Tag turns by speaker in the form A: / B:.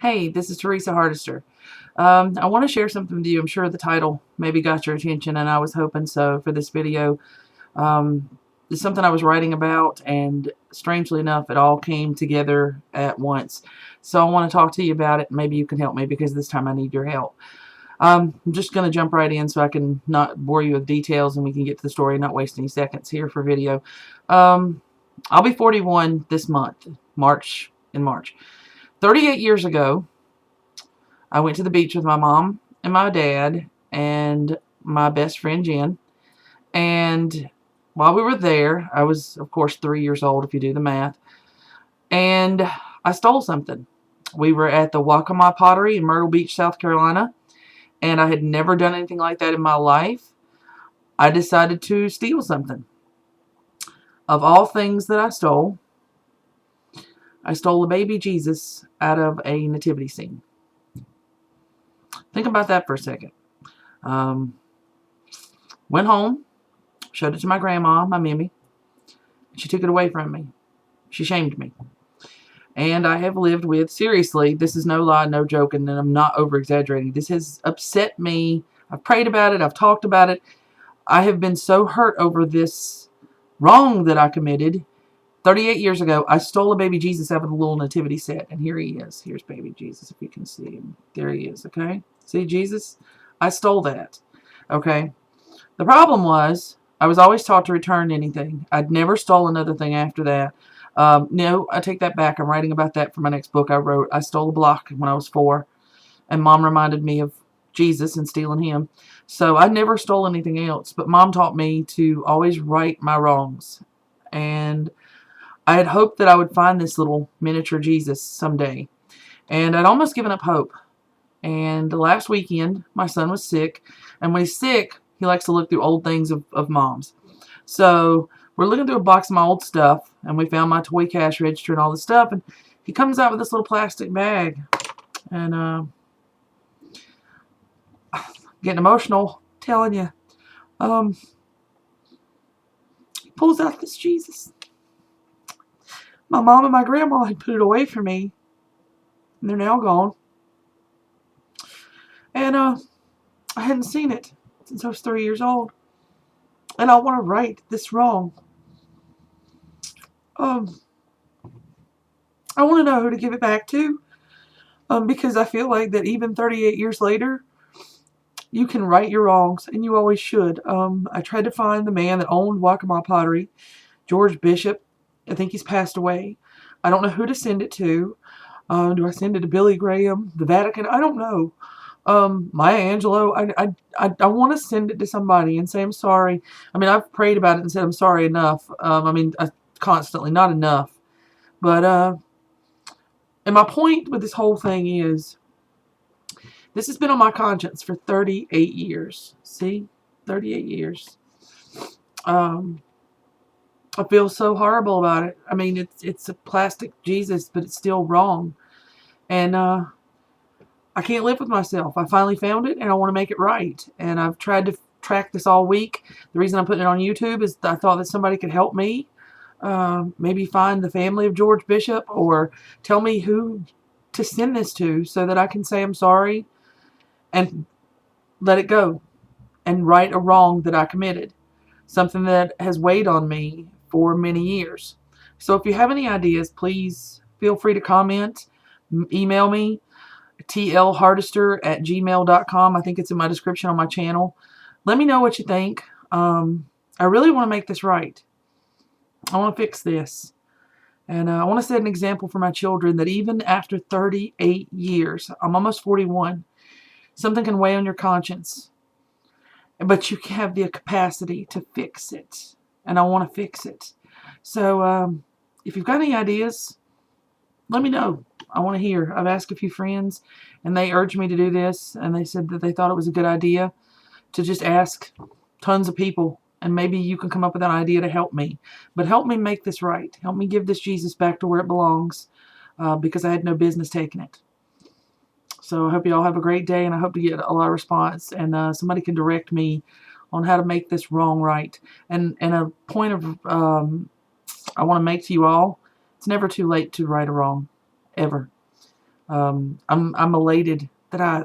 A: Hey, this is Teresa Hardister. I want to share something with you. I'm sure the title maybe got your attention, and I was hoping so for this video. It's something I was writing about, and strangely enough, it all came together at once. So I want to talk to you about it. Maybe you can help me because this time I need your help. I'm just going to jump right in so I can not bore you with details and we can get to the story and not waste any seconds here for video. I'll be 41 this month, in March. 38 years ago, I went to the beach with my mom and my dad and my best friend Jen. And while we were there, I was, of course, 3 years old if you do the math. And I stole something. We were at the Waccamaw Pottery in Myrtle Beach, South Carolina. And I had never done anything like that in my life. I decided to steal something. Of all things that I stole a baby Jesus out of a nativity scene. Think about that for a second. Went home, showed it to my grandma, my Mimi. She took it away from me. She shamed me. And I have lived with, seriously, this is no lie, no joking, and I'm not over-exaggerating. This has upset me. I've prayed about it. I've talked about it. I have been so hurt over this wrong that I committed. 38 years ago, I stole a baby Jesus out of a little nativity set. And here he is. Here's baby Jesus, if you can see him. There he is, okay? See Jesus? I stole that, okay? The problem was, I was always taught to return anything. I'd never stole another thing after that. No, I take that back. I'm writing about that for my next book I wrote. I stole a block when I was 4. And Mom reminded me of Jesus and stealing him. So I never stole anything else. But Mom taught me to always right my wrongs. And I had hoped that I would find this little miniature Jesus someday. And I'd almost given up hope. And the last weekend, my son was sick. And when he's sick, he likes to look through old things of Mom's. So we're looking through a box of my old stuff. And we found my toy cash register and all this stuff. And he comes out with this little plastic bag. And getting emotional, telling you. He pulls out this Jesus. My mom and my grandma had put it away from me. And they're now gone. And I hadn't seen it since I was 3 years old. And I want to right this wrong. I want to know who to give it back to. Because I feel like that even 38 years later, you can right your wrongs. And you always should. I tried to find the man that owned Waccamaw Pottery, George Bishop. I think he's passed away. I don't know who to send it to. Do I send it to Billy Graham, the Vatican? I don't know. Maya Angelou, I want to send it to somebody and say I'm sorry. I mean, I've prayed about it and said I'm sorry enough. Constantly, not enough. But, and my point with this whole thing is, this has been on my conscience for 38 years. See? 38 years. I feel so horrible about it. I mean, it's a plastic Jesus, but it's still wrong. And, I can't live with myself. I finally found it, and I want to make it right. And I've tried to track this all week. The reason I'm putting it on YouTube is I thought that somebody could help me. Maybe find the family of George Bishop or tell me who to send this to so that I can say I'm sorry and let it go and right a wrong that I committed. Something that has weighed on me for many years. So if you have any ideas, please feel free to comment, email me. tlhardister@gmail.com. I think it's in my description on my channel. Let me know what you think. I really want to make this right. I want to fix this. And I want to set an example for my children that even after 38 years, I'm almost 41, something can weigh on your conscience. But you have the capacity to fix it. And I want to fix it. So if you've got any ideas, let me know. I want to hear. I've asked a few friends, and they urged me to do this, and they said that they thought it was a good idea to just ask tons of people, and maybe you can come up with an idea to help me. But help me make this right. Help me give this Jesus back to where it belongs, because I had no business taking it. So I hope you all have a great day, and I hope to get a lot of response, and somebody can direct me on how to make this wrong right. And a point of I want to make to you all, it's never too late to right a wrong. Ever. I'm elated that I